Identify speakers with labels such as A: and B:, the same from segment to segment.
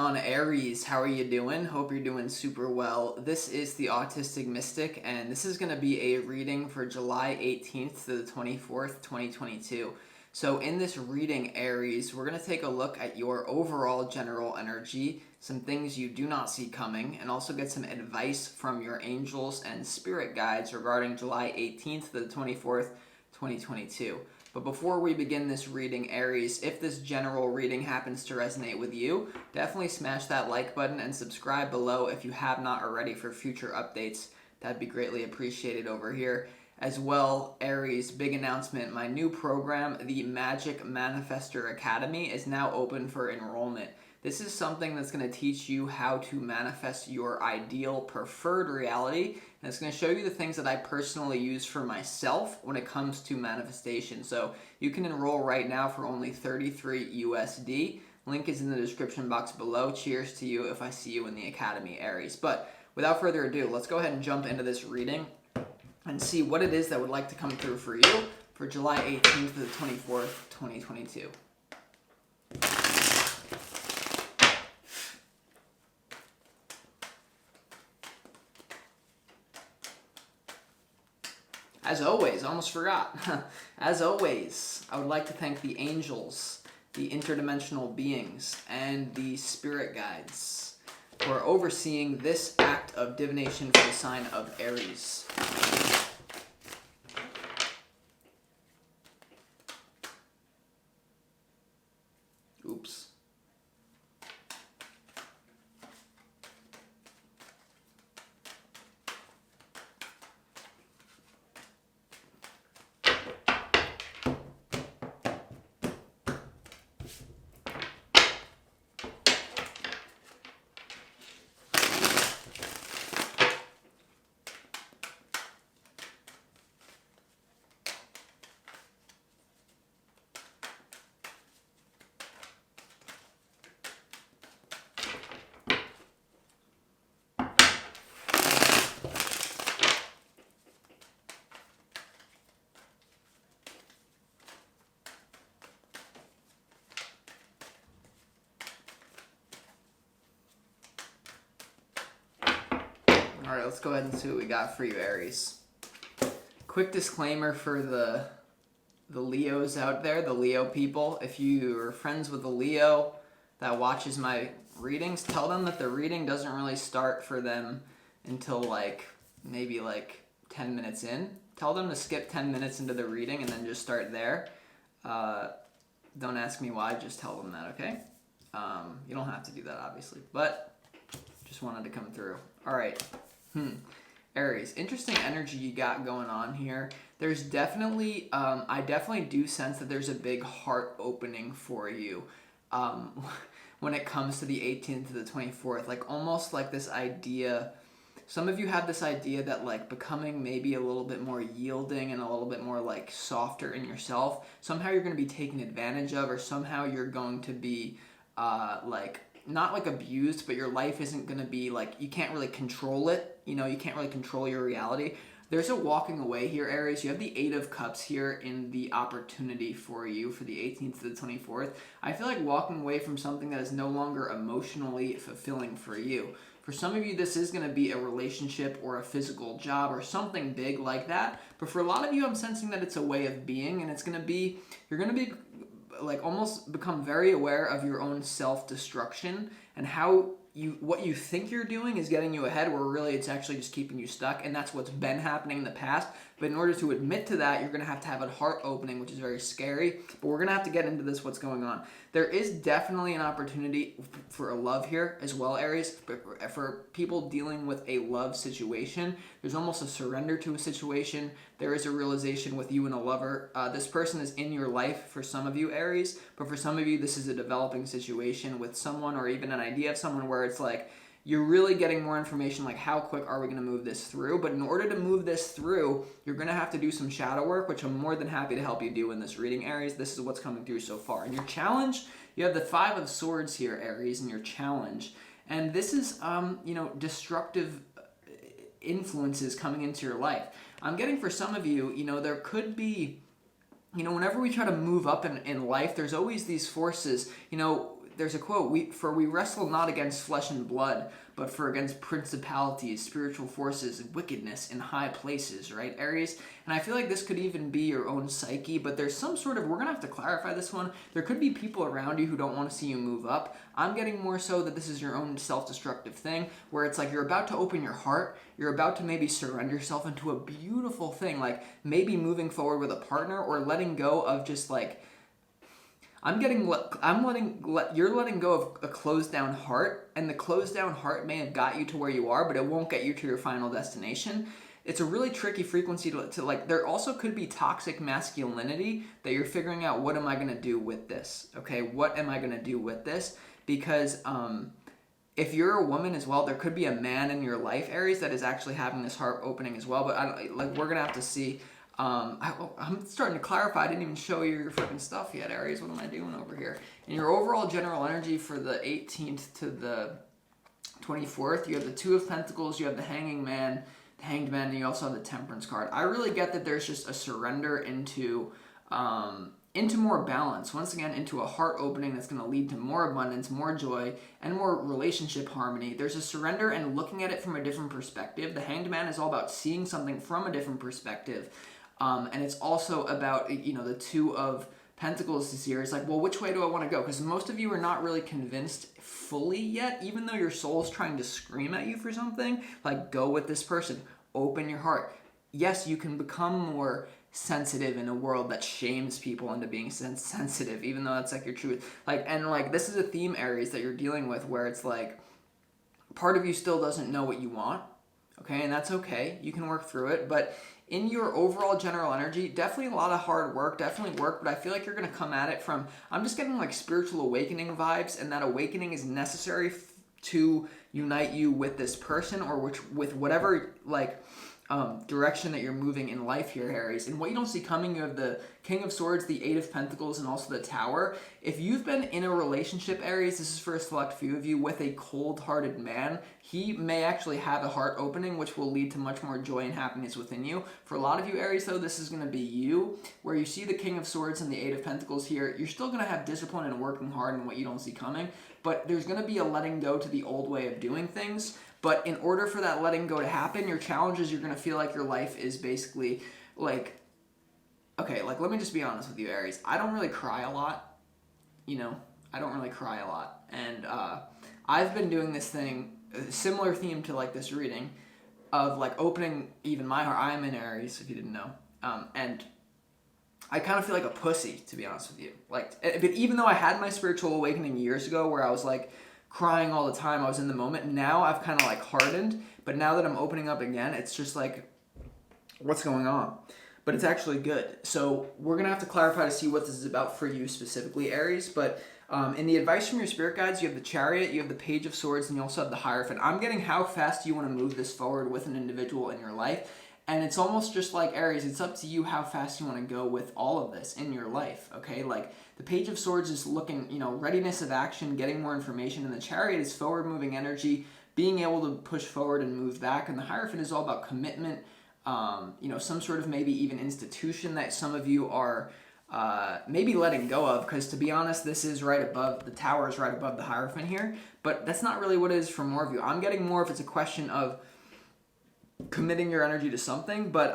A: On Aries, how are you doing? Hope you're doing super well. This is the Autistic Mystic, and this is going to be a reading for July 18th to the 24th, 2022. So in this reading, Aries, we're going to take a look at your overall general energy, some things you do not see coming, and also get some advice from your angels and spirit guides regarding July 18th to the 24th, 2022. But before we begin this reading, Aries, if this general reading happens to resonate with you, definitely smash that like button and subscribe below if you have not already for future updates. That'd be greatly appreciated over here. As well, Aries, big announcement, my new program, the Magic Manifestor Academy, is now open for enrollment. This is something that's going to teach you how to manifest your ideal preferred reality, and it's going to show you the things that I personally use for myself when it comes to manifestation. So you can enroll right now for only $33 USD. Link is in the description box below. Cheers to you if I see you in the Academy, Aries. But without further ado, let's go ahead and jump into this reading and see what it is that would like to come through for you for July 18th to the 24th, 2022. As always, I almost forgot. As always, I would like to thank the angels, the interdimensional beings, and the spirit guides who are overseeing this act of divination for the sign of Aries. Oops. All right, let's go ahead and see what we got for you, Aries. Quick disclaimer for the Leos out there, the Leo people. If you are friends with a Leo that watches my readings, tell them that the reading doesn't really start for them until maybe 10 minutes in. Tell them to skip 10 minutes into the reading and then just start there. Don't ask me why, just tell them that, okay? You don't have to do that, obviously, but just wanted to come through. All right. Aries, interesting energy you got going on here. There's definitely, I definitely do sense that there's a big heart opening for you when it comes to the 18th to the 24th. Almost like this idea, some of you have this idea that becoming maybe a little bit more yielding and a little bit more softer in yourself, somehow you're going to be taken advantage of, or somehow you're going to be not abused, but your life isn't going to be you can't really control it. You can't really control your reality. There's a walking away here, Aries. You have the 8 of Cups here in the opportunity for you for the 18th to the 24th. I feel like walking away from something that is no longer emotionally fulfilling for you. For some of you, this is going to be a relationship or a physical job or something big like that. But for a lot of you, I'm sensing that it's a way of being, and it's going to be, you're going to be almost become very aware of your own self-destruction and how what you think you're doing is getting you ahead, where really it's actually just keeping you stuck, and that's what's been happening in the past. But in order to admit to that, you're going to have a heart opening, which is very scary. But we're going to have to get into this, what's going on. There is definitely an opportunity for a love here as well, Aries. For people dealing with a love situation, there's almost a surrender to a situation. There is a realization with you and a lover. This person is in your life for some of you, Aries, but for some of you, this is a developing situation with someone, or even an idea of someone where it's you're really getting more information, how quick are we going to move this through? But in order to move this through, you're going to have to do some shadow work, which I'm more than happy to help you do in this reading, Aries. This is what's coming through so far. And your challenge, you have the 5 of Swords here, Aries, in your challenge. And this is, destructive influences coming into your life. I'm getting for some of you, there could be, whenever we try to move up in life, there's always these forces, there's a quote, we wrestle not against flesh and blood, but for against principalities, spiritual forces, and wickedness in high places, right, Aries? And I feel like this could even be your own psyche, but there's some sort of, we're going to have to clarify this one. There could be people around you who don't want to see you move up. I'm getting more so that this is your own self-destructive thing, where it's like you're about to open your heart, you're about to maybe surrender yourself into a beautiful thing, like maybe moving forward with a partner or letting go of just like, you're letting go of a closed down heart, and the closed down heart may have got you to where you are, but it won't get you to your final destination. It's a really tricky frequency to like, there also could be toxic masculinity that you're figuring out, what am I going to do with this? Okay, what am I going to do with this? Because if you're a woman as well, there could be a man in your life, Aries, that is actually having this heart opening as well, but we're going to have to see. I'm starting to clarify. I didn't even show you your freaking stuff yet, Aries. What am I doing over here? In your overall general energy for the 18th to the 24th, you have the Two of Pentacles, you have the Hanged Man, and you also have the Temperance card. I really get that there's just a surrender into more balance. Once again, into a heart opening that's going to lead to more abundance, more joy, and more relationship harmony. There's a surrender and looking at it from a different perspective. The Hanged Man is all about seeing something from a different perspective. And it's also about, the Two of Pentacles this year. It's like, well, which way do I want to go? Because most of you are not really convinced fully yet, even though your soul's trying to scream at you for something. Like, go with this person. Open your heart. Yes, you can become more sensitive in a world that shames people into being sensitive, even though that's like your truth. This is a theme, Aries, that you're dealing with, where it's like, part of you still doesn't know what you want. Okay, and that's okay. You can work through it, but in your overall general energy, definitely a lot of hard work, but I feel like you're going to come at it from, I'm just getting like spiritual awakening vibes, and that awakening is necessary to unite you with this person, or with whatever direction that you're moving in life here, Aries. And what you don't see coming, you have the King of Swords, the Eight of Pentacles, and also the Tower. If you've been in a relationship, Aries, this is for a select few of you, with a cold-hearted man, he may actually have a heart opening, which will lead to much more joy and happiness within you. For a lot of you, Aries, though, this is going to be you, where you see the King of Swords and the Eight of Pentacles here. You're still going to have discipline and working hard in what you don't see coming, but there's going to be a letting go to the old way of doing things. But in order for that letting go to happen, your challenge is you're going to feel like your life is basically like, okay, like, let me just be honest with you, Aries. I don't really cry a lot. I don't really cry a lot. And I've been doing this thing, a similar theme to like this reading, of like opening even my heart. I'm in Aries, if you didn't know. And I kind of feel like a pussy, to be honest with you. But even though I had my spiritual awakening years ago, where I was like crying all the time, I was in the moment. Now I've kind of like hardened, but now that I'm opening up again, it's just like, what's going on? But it's actually good. So we're going to have to clarify to see what this is about for you specifically, Aries. But in the advice from your spirit guides, you have the Chariot, you have the Page of Swords, and you also have the Hierophant. I'm getting how fast you want to move this forward with an individual in your life. And it's almost just like, Aries, it's up to you how fast you want to go with all of this in your life, okay? Like, the Page of Swords is looking, readiness of action, getting more information, and the Chariot is forward-moving energy, being able to push forward and move back, and the Hierophant is all about commitment, some sort of maybe even institution that some of you are maybe letting go of, because to be honest, this is right above, the Tower is right above the Hierophant here, but that's not really what it is for more of you. I'm getting more if it's a question of committing your energy to something, but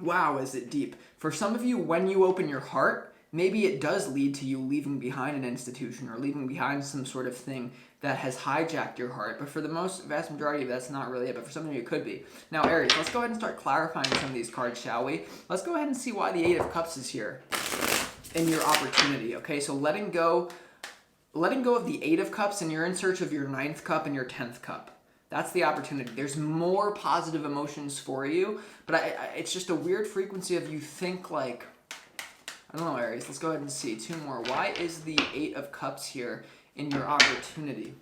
A: wow, is it deep. For some of you, when you open your heart, maybe it does lead to you leaving behind an institution or leaving behind some sort of thing that has hijacked your heart. But for the vast majority of that's not really it, but for some of you it could be. Now, Aries, let's go ahead and start clarifying some of these cards, shall we? Let's go ahead and see why the Eight of Cups is here in your opportunity, okay? So letting go of the Eight of Cups, and you're in search of your 9th cup and your 10th cup. That's the opportunity. There's more positive emotions for you, but it's just a weird frequency of you think like, I don't know, Aries. Let's go ahead and see. 2 more. Why is the Eight of Cups here in your opportunity?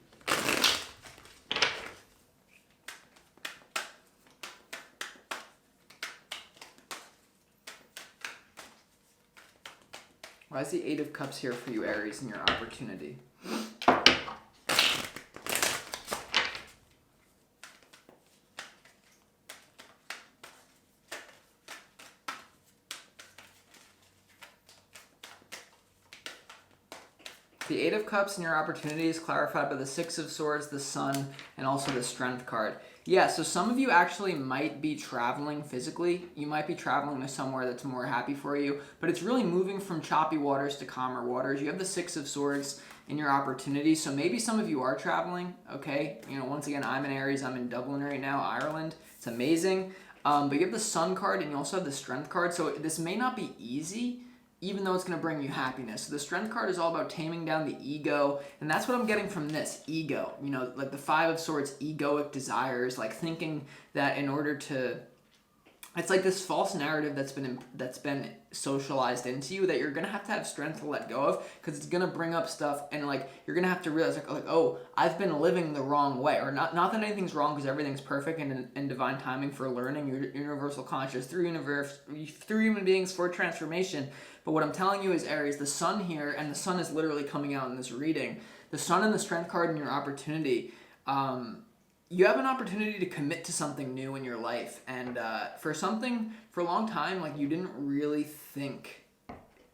A: Why is the Eight of Cups here for you, Aries, in your opportunity? The Eight of Cups and your opportunities clarified by the Six of Swords, the Sun, and also the Strength card. Yeah, so some of you actually might be traveling physically. You might be traveling to somewhere that's more happy for you, but it's really moving from choppy waters to calmer waters. You have the Six of Swords in your opportunities, so maybe some of you are traveling, okay? You know, once again, I'm in Aries. I'm in Dublin right now, Ireland. It's amazing. But you have the Sun card and you also have the Strength card, so this may not be easy, even though it's going to bring you happiness. So the Strength card is all about taming down the ego, and that's what I'm getting from this, ego. You know, like the Five of Swords, egoic desires, like thinking that in order to... It's like this false narrative that's been socialized into you that you're going to have strength to let go of, because it's going to bring up stuff, and like you're going to have to realize like, oh, I've been living the wrong way. Or not that anything's wrong, because everything's perfect and in divine timing for learning, universal conscious, through human beings for transformation. But what I'm telling you is, Aries, the Sun here, and the Sun is literally coming out in this reading, the Sun and the Strength card in your opportunity, you have an opportunity to commit to something new in your life. And for a long time, like you didn't really think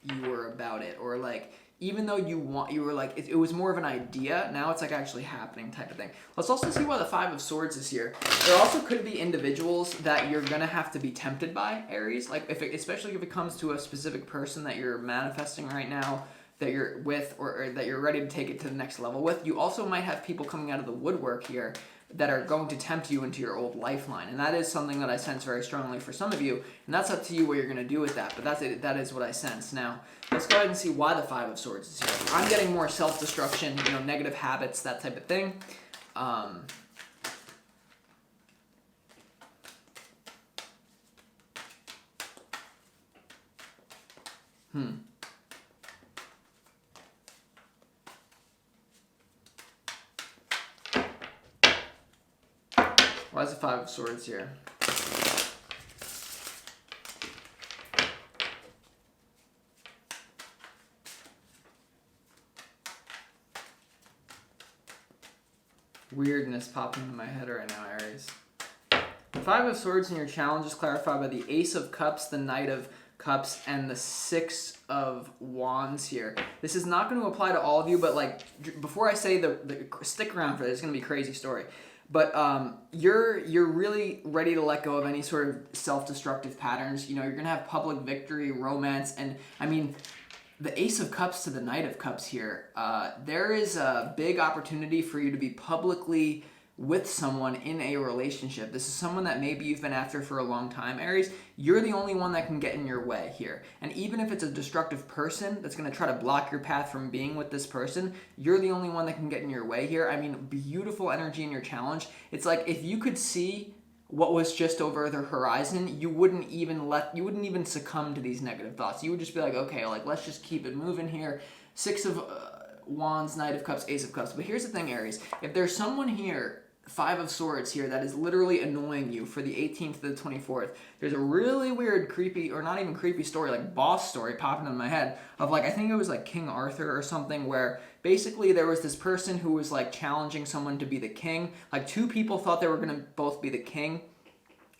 A: you were about it. Or like, even though you were like, it was more of an idea, now it's like actually happening type of thing. Let's also see why the Five of Swords is here. There also could be individuals that you're going to have to be tempted by, Aries. Like, especially if it comes to a specific person that you're manifesting right now, that you're with, or that you're ready to take it to the next level with. You also might have people coming out of the woodwork here that are going to tempt you into your old lifeline. And that is something that I sense very strongly for some of you. And that's up to you what you're going to do with that. But that is what I sense. Now, let's go ahead and see why the Five of Swords is here. I'm getting more self-destruction, you know, negative habits, that type of thing. Why is the Five of Swords here? Weirdness popping in my head right now, Aries. The Five of Swords in your challenge is clarified by the Ace of Cups, the Knight of Cups, and the Six of Wands here. This is not going to apply to all of you, but like before I say stick around for this, it's going to be a crazy story. But you're really ready to let go of any sort of self-destructive patterns. You know, you're going to have public victory, romance, and I mean, the Ace of Cups to the Knight of Cups here. There is a big opportunity for you to be publicly with someone in a relationship. This is someone that maybe you've been after for a long time, Aries. You're the only one that can get in your way here. And even if it's a destructive person that's going to try to block your path from being with this person, you're the only one that can get in your way here. I mean, beautiful energy in your challenge. It's like if you could see what was just over the horizon, you wouldn't even succumb to these negative thoughts. You would just be like, okay, like let's just keep it moving here. Six of Wands, Knight of Cups, Ace of Cups. But here's the thing, Aries. If there's someone here, Five of Swords here, that is literally annoying you for the 18th to the 24th, there's a really weird, creepy, or not even creepy story, like boss story popping in my head of like, I think it was like King Arthur or something, where basically there was this person who was like challenging someone to be the king. Like two people thought they were going to both be the king.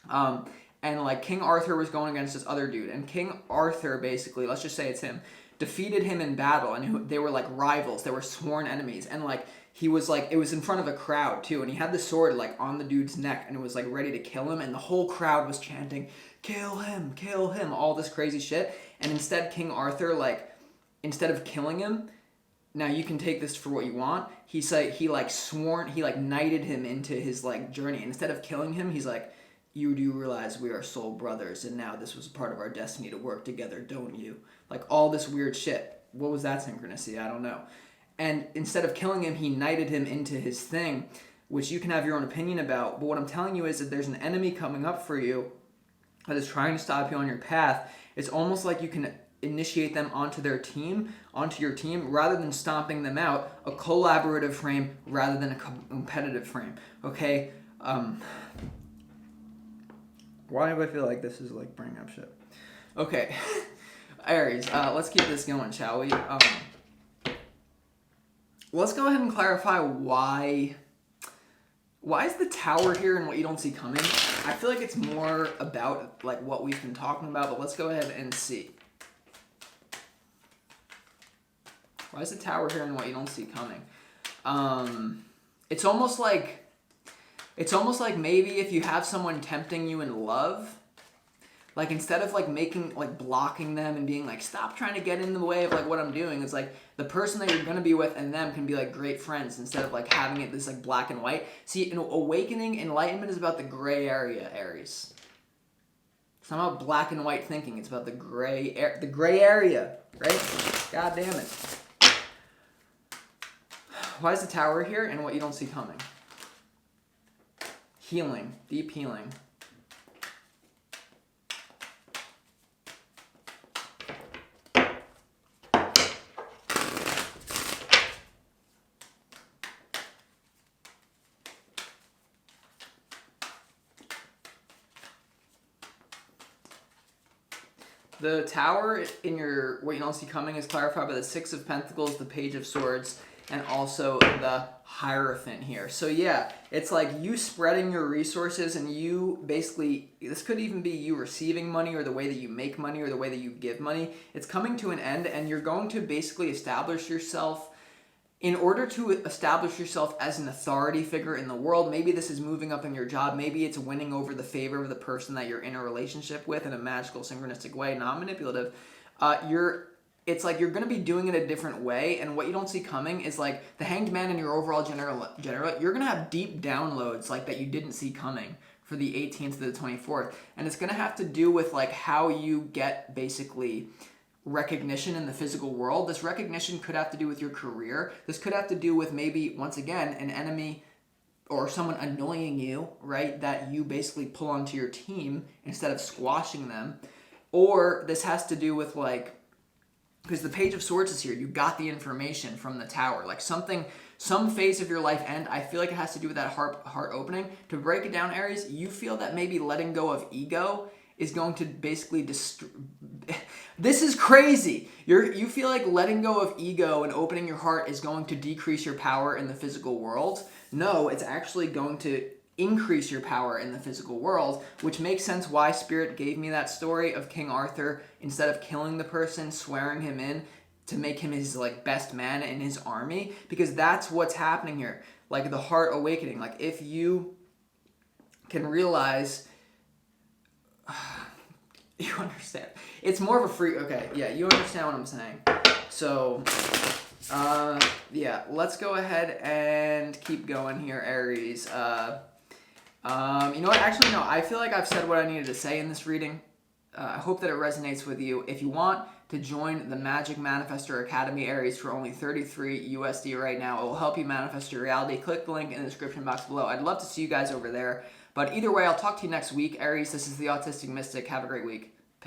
A: And like King Arthur was going against this other dude. And King Arthur, basically, let's just say it's him, defeated him in battle. And they were like rivals. They were sworn enemies. And like, he was like, it was in front of a crowd too, and he had the sword like on the dude's neck, and it was like ready to kill him, and the whole crowd was chanting, kill him, all this crazy shit. And instead, King Arthur, like, instead of killing him, now you can take this for what you want, he knighted him into his like journey. And instead of killing him, he's like, you do realize we are soul brothers, and now this was part of our destiny to work together, don't you? Like all this weird shit. What was that synchronicity? I don't know. And instead of killing him, he knighted him into his thing, which you can have your own opinion about. But what I'm telling you is that there's an enemy coming up for you that is trying to stop you on your path. It's almost like you can initiate them onto your team, rather than stomping them out, a collaborative frame rather than a competitive frame. Okay? Why do I feel like this is like bringing up shit? Okay. Aries, let's keep this going, shall we? Let's go ahead and clarify why is the Tower here and what you don't see coming. I feel like it's more about like what we've been talking about, but let's go ahead and see. Why is the Tower here and what you don't see coming? It's almost like maybe if you have someone tempting you in love, like instead of like blocking them and being like, stop trying to get in the way of like what I'm doing, it's like the person that you're gonna be with and them can be like great friends instead of like having it this like black and white. See, awakening, enlightenment is about the gray area, Aries. It's not about black and white thinking. It's about the gray area, right? God damn it. Why is the Tower here and what you don't see coming? Healing, deep healing. The Tower in your what you don't see coming is clarified by the Six of Pentacles, the Page of Swords, and also the Hierophant here. So yeah, it's like you spreading your resources and you basically, this could even be you receiving money or the way that you make money or the way that you give money. It's coming to an end and you're going to basically establish yourself. In order to establish yourself as an authority figure in the world, maybe this is moving up in your job, maybe it's winning over the favor of the person that you're in a relationship with in a magical, synchronistic way, not manipulative. It's like you're going to be doing it a different way, and what you don't see coming is like the Hanged Man in your overall general, you're going to have deep downloads like that you didn't see coming for the 18th to the 24th, and it's going to have to do with like how you get basically recognition in the physical world. This recognition could have to do with your career. This could have to do with maybe, once again, an enemy or someone annoying you, right, that you basically pull onto your team instead of squashing them. Or this has to do with like, because the Page of Swords is here, you got the information from the Tower, like some phase of your life end. I feel like it has to do with that heart opening. To break it down, Aries, you feel that maybe letting go of ego is going to basically this is crazy. You feel like letting go of ego and opening your heart is going to decrease your power in the physical world. No, it's actually going to increase your power in the physical world, which makes sense why Spirit gave me that story of King Arthur. Instead of killing the person, swearing him in to make him his like best man in his army, because that's what's happening here. Like the heart awakening. Like if you can realize you understand. It's more of a free... Okay, yeah, you understand what I'm saying. So, yeah, let's go ahead and keep going here, Aries. You know what? Actually, no, I feel like I've said what I needed to say in this reading. I hope that it resonates with you. If you want to join the Magic Manifestor Academy, Aries, for only $33 USD right now, it will help you manifest your reality. Click the link in the description box below. I'd love to see you guys over there. But either way, I'll talk to you next week. Aries, this is the Autistic Mystic. Have a great week.